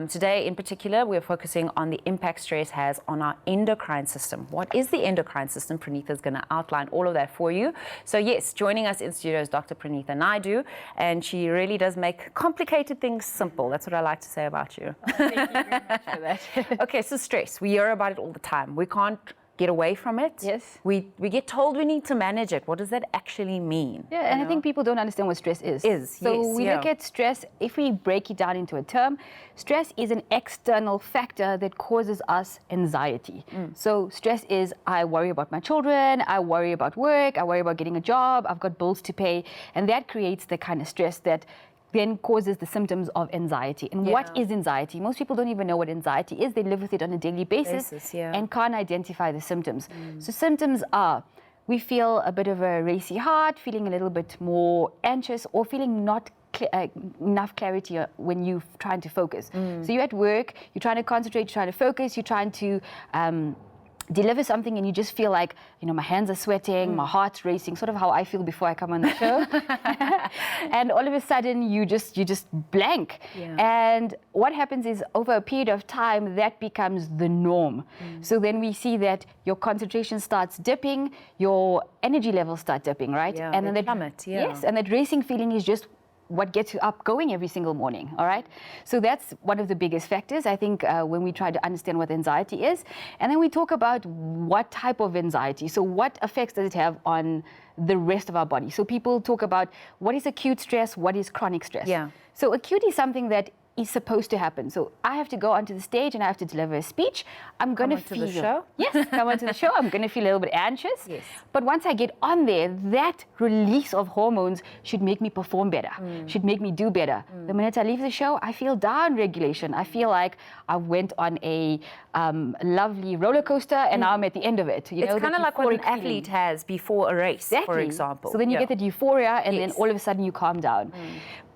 Today in particular, we're focusing on the impact stress has on our endocrine system. What is the endocrine system? Prenitha is going to outline all of that for you. So yes, joining us in studio is Dr. Prenitha Naidoo, and she really does make complicated things simple. That's what I like to say about you. Oh, thank you very much for that. Okay, so stress. We hear about it all the time. We can't get away from it. Yes. We get told we need to manage it. What does that actually mean? Yeah, and I think people don't understand what stress is. So we look at stress, if we break it down into a term, stress is an external factor that causes us anxiety. So stress is, I worry about my children, I worry about work, I worry about getting a job, I've got bills to pay, and that creates the kind of stress that then causes the symptoms of anxiety. And what is anxiety? Most people don't even know what anxiety is. They live with it on a daily basis and can't identify the symptoms. So symptoms are, we feel a bit of a racy heart, feeling a little bit more anxious, or feeling not enough clarity when you're trying to focus. So you're at work, you're trying to concentrate, you're trying to focus, you're trying to deliver something, and you just feel like, you know, my hands are sweating, my heart's racing, sort of how I feel before I come on the show. And all of a sudden you just blank. And what happens is, over a period of time, that becomes the norm. So then we see that your concentration starts dipping, your energy levels start dipping, right? And then they plummet. Yes, and that racing feeling is just what gets you up going every single morning, all right? So that's one of the biggest factors, I think, when we try to understand what anxiety is. And then we talk about what type of anxiety. So what effects does it have on the rest of our body? So people talk about what is acute stress, what is chronic stress. So acute is something that is supposed to happen. So I have to go onto the stage and I have to deliver a speech. I'm going to feel the show. Yes, come onto the show. I'm going to feel a little bit anxious. But once I get on there, that release of hormones should make me perform better, should make me do better. The minute I leave the show, I feel down regulation. I feel like I went on a lovely roller coaster and now I'm at the end of it. It's kind of like what an athlete has before a race, for example. So then you get that euphoria, and then all of a sudden you calm down.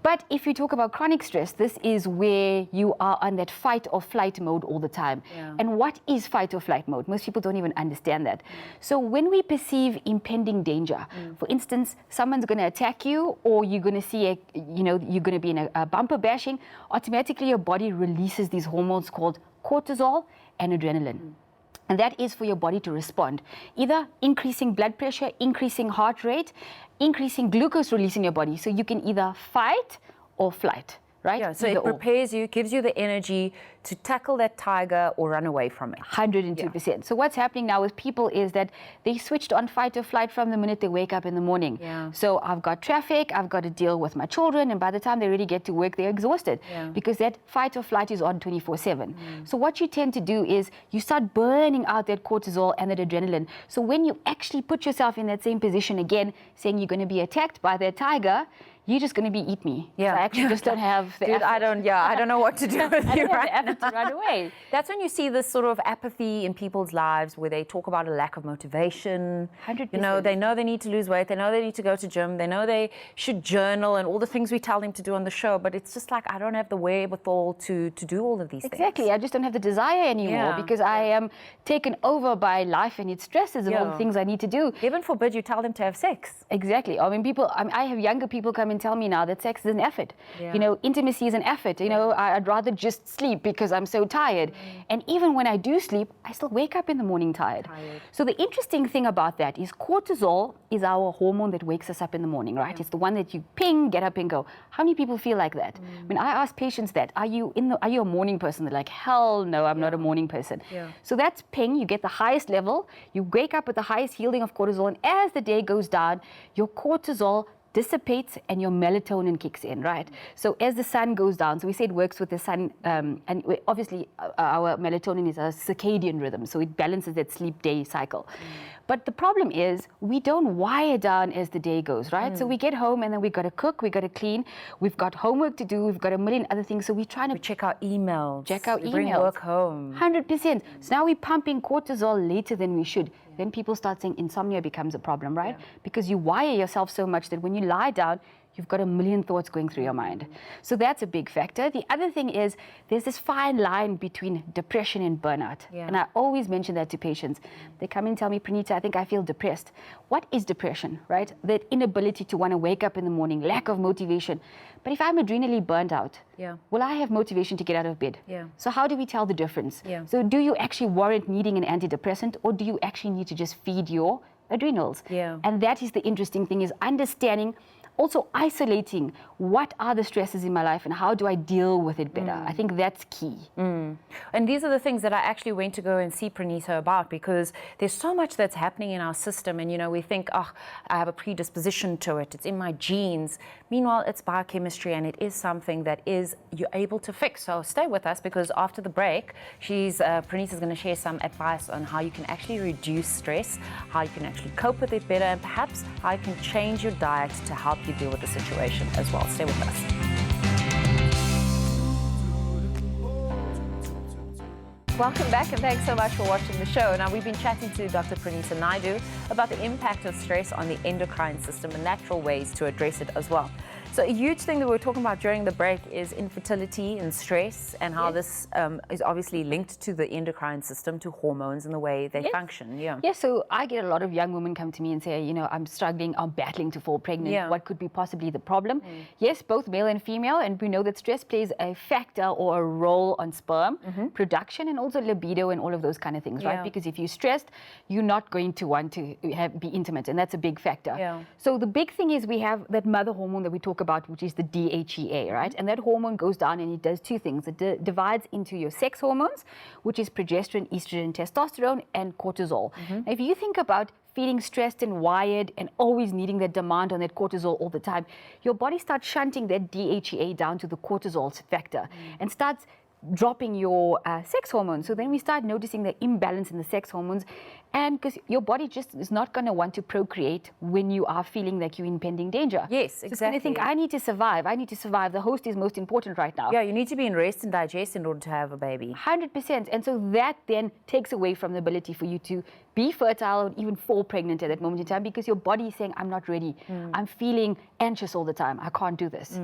But if you talk about chronic stress, this is where you are on that fight or flight mode all the time. And what is fight or flight mode? Most people don't even understand that. So when we perceive impending danger, for instance, someone's going to attack you, or you're going to see you're going to be in a bumper bashing, automatically your body releases these hormones called cortisol and adrenaline. And that is for your body to respond, either increasing blood pressure, increasing heart rate, increasing glucose release in your body. So you can either fight or flight, right? So it prepares you, gives you the energy to tackle that tiger or run away from it. 102%. So what's happening now with people is that they switched on fight or flight from the minute they wake up in the morning. So I've got traffic, I've got to deal with my children, and by the time they really get to work, they're exhausted because that fight or flight is on 24/7. So what you tend to do is you start burning out that cortisol and that adrenaline. So when you actually put yourself in that same position again, saying you're going to be attacked by that tiger, you're just going to be eat me. I actually just don't have the effort. I don't know what to do with you right now. To run away. That's when you see this sort of apathy in people's lives, where they talk about a lack of motivation. 100%. You know, they know they need to lose weight, they know they need to go to gym, they know they should journal and all the things we tell them to do on the show, but it's just like, I don't have the wherewithal to do all of these things. Exactly. I just don't have the desire anymore because I am taken over by life and its stresses and all the things I need to do. Heaven forbid you tell them to have sex. Exactly. I mean, I have younger people come and tell me now that sex is an effort. You know, intimacy is an effort. You know, I'd rather just sleep because I'm so tired. And even when I do sleep, I still wake up in the morning tired. So the interesting thing about that is cortisol is our hormone that wakes us up in the morning, right? It's the one that you ping, get up and go. How many people feel like that? When I ask patients that, are you a morning person? They're like, hell no, I'm not a morning person. So that's ping, you get the highest level, you wake up with the highest yielding of cortisol, and as the day goes down, your cortisol dissipates and your melatonin kicks in, right? So as the sun goes down, so we say it works with the sun, and obviously our melatonin is a circadian rhythm, so it balances that sleep-day cycle. But the problem is we don't wire down as the day goes, right? So we get home and then we've got to cook, we've got to clean, we've got homework to do, we've got a million other things. So we're trying to check our emails, bring emails. work home. 100%. So now we're pumping cortisol later than we should. Then people start saying insomnia becomes a problem, right? Because you wire yourself so much that when you lie down, you've got a million thoughts going through your mind. So that's a big factor. The other thing is there's this fine line between depression and burnout. And I always mention that to patients. They come in and tell me, Prenitha, I think I feel depressed. What is depression, right? That inability to want to wake up in the morning, lack of motivation. But if I'm adrenally burnt out, will I have motivation to get out of bed? So how do we tell the difference? So do you actually warrant needing an antidepressant, or do you actually need to just feed your adrenals? And that is the interesting thing, is understanding, also isolating what are the stresses in my life and how do I deal with it better. I think that's key. And these are the things that I actually went to go and see Prenitha about, because there's so much that's happening in our system, and we think, oh, I have a predisposition to it, it's in my genes. Meanwhile, it's biochemistry, and it is something that you're able to fix. So stay with us, because after the break, Prenitha's going to share some advice on how you can actually reduce stress, how you can actually cope with it better, and perhaps how you can change your diet to help you deal with the situation as well. Stay with us. Welcome back, and thanks so much for watching the show. Now, we've been chatting to Dr. Prenitha Naidoo about the impact of stress on the endocrine system and natural ways to address it as well. So a huge thing that we were talking about during the break is infertility and stress, and how this is obviously linked to the endocrine system, to hormones and the way they function. Yes, so I get a lot of young women come to me and say, I'm struggling, I'm battling to fall pregnant. What could be possibly the problem? Yes, both male and female, and we know that stress plays a factor or a role on sperm production and also libido and all of those kind of things, right? Because if you're stressed, you're not going to want to be intimate, and that's a big factor. So the big thing is we have that mother hormone that we talk about, which is the DHEA, right? And that hormone goes down and it does two things. It divides into your sex hormones, which is progesterone, estrogen, testosterone, and cortisol. Now, if you think about feeling stressed and wired and always needing that demand on that cortisol all the time, your body starts shunting that DHEA down to the cortisol factor and starts dropping your sex hormones. So then we start noticing the imbalance in the sex hormones, and because your body just is not going to want to procreate when you are feeling like you're in impending danger. Yes, so exactly. It's going to think, I need to survive. The host is most important right now. Yeah, you need to be in rest and digest in order to have a baby. 100%. And so that then takes away from the ability for you to be fertile or even fall pregnant at that moment in time, because your body is saying, I'm not ready. I'm feeling anxious all the time. I can't do this.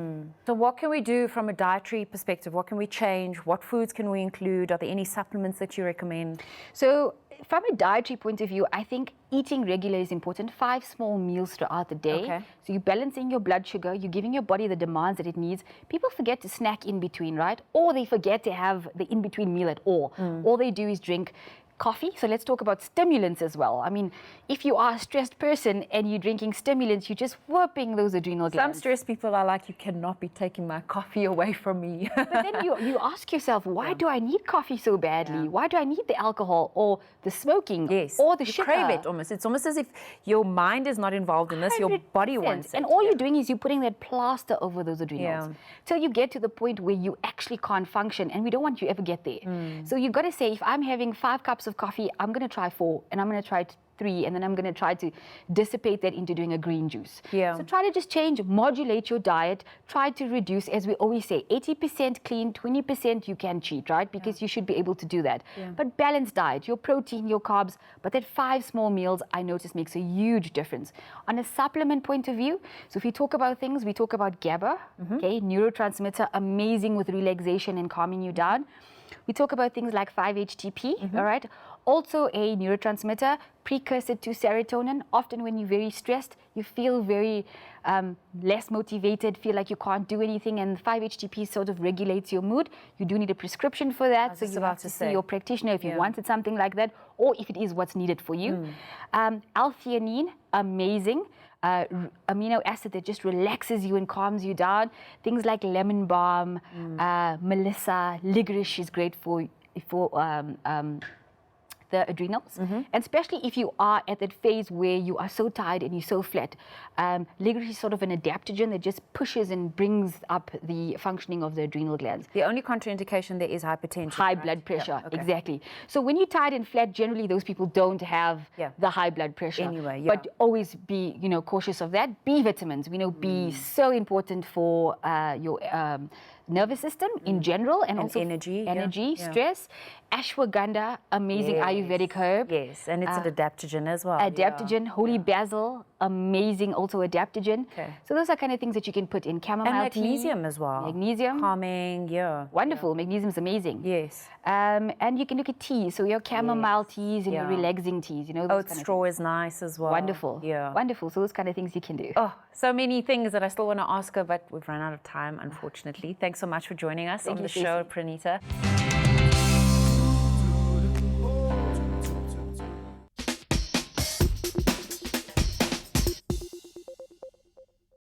So what can we do from a dietary perspective? What can we change? What foods can we include? Are there any supplements that you recommend? So from a dietary point of view, I think eating regular is important. 5 small meals throughout the day. So you're balancing your blood sugar, you're giving your body the demands that it needs. People forget to snack in between, right? Or they forget to have the in-between meal at all. All they do is drink coffee. So let's talk about stimulants as well. I mean, if you are a stressed person and you're drinking stimulants, you're just whooping those adrenal glands. Some stressed people are like, you cannot be taking my coffee away from me. But then you ask yourself, why do I need coffee so badly? Why do I need the alcohol or the smoking or the sugar? You crave it almost. It's almost as if your mind is not involved in this, your body wants it. And all you're doing is you're putting that plaster over those adrenals till you get to the point where you actually can't function, and we don't want you to ever get there. So you've got to say, if I'm having 5 cups of coffee, I'm going to try 4, and I'm going to try 3, and then I'm going to try to dissipate that into doing a green juice. So try to just change, modulate your diet, try to reduce, as we always say, 80% clean, 20% you can cheat, right? Because you should be able to do that. But balanced diet, your protein, your carbs, but that 5 small meals, I notice, makes a huge difference. On a supplement point of view, so if we talk about things, we talk about GABA, neurotransmitter, amazing with relaxation and calming you down. We talk about things like 5-HTP, all right? Also a neurotransmitter, precursor to serotonin. Often when you're very stressed, you feel very less motivated, feel like you can't do anything, and 5-HTP sort of regulates your mood. You do need a prescription for that, so you have to see your practitioner if you wanted something like that, or if it is what's needed for you. L-theanine, amazing. Amino acid that just relaxes you and calms you down. Things like lemon balm, melissa, licorice is great for the adrenals, and especially if you are at that phase where you are so tired and you're so flat. Licorice is sort of an adaptogen that just pushes and brings up the functioning of the adrenal glands. The only contraindication there is hypertension. High blood pressure, exactly. So when you're tired and flat, generally those people don't have the high blood pressure. Anyway, but always be, cautious of that. B vitamins, we know B is so important for your nervous system in general, and also energy, stress. Ashwagandha, amazing Ayurvedic herb. Yes, and it's an adaptogen as well. Adaptogen, holy basil, amazing also adaptogen. Okay. So those are kind of things that you can put in. Chamomile and magnesium tea, as well. Magnesium. Calming, yeah. Wonderful. Yeah. Magnesium is amazing. Yes. And you can look at tea. So your chamomile teas and your relaxing teas, you know. Oat straw is nice as well. Wonderful. Yeah. Wonderful. So those kind of things you can do. Oh, so many things that I still want to ask her, but we've run out of time, unfortunately. Thanks so much for joining us on the show, Prenitha.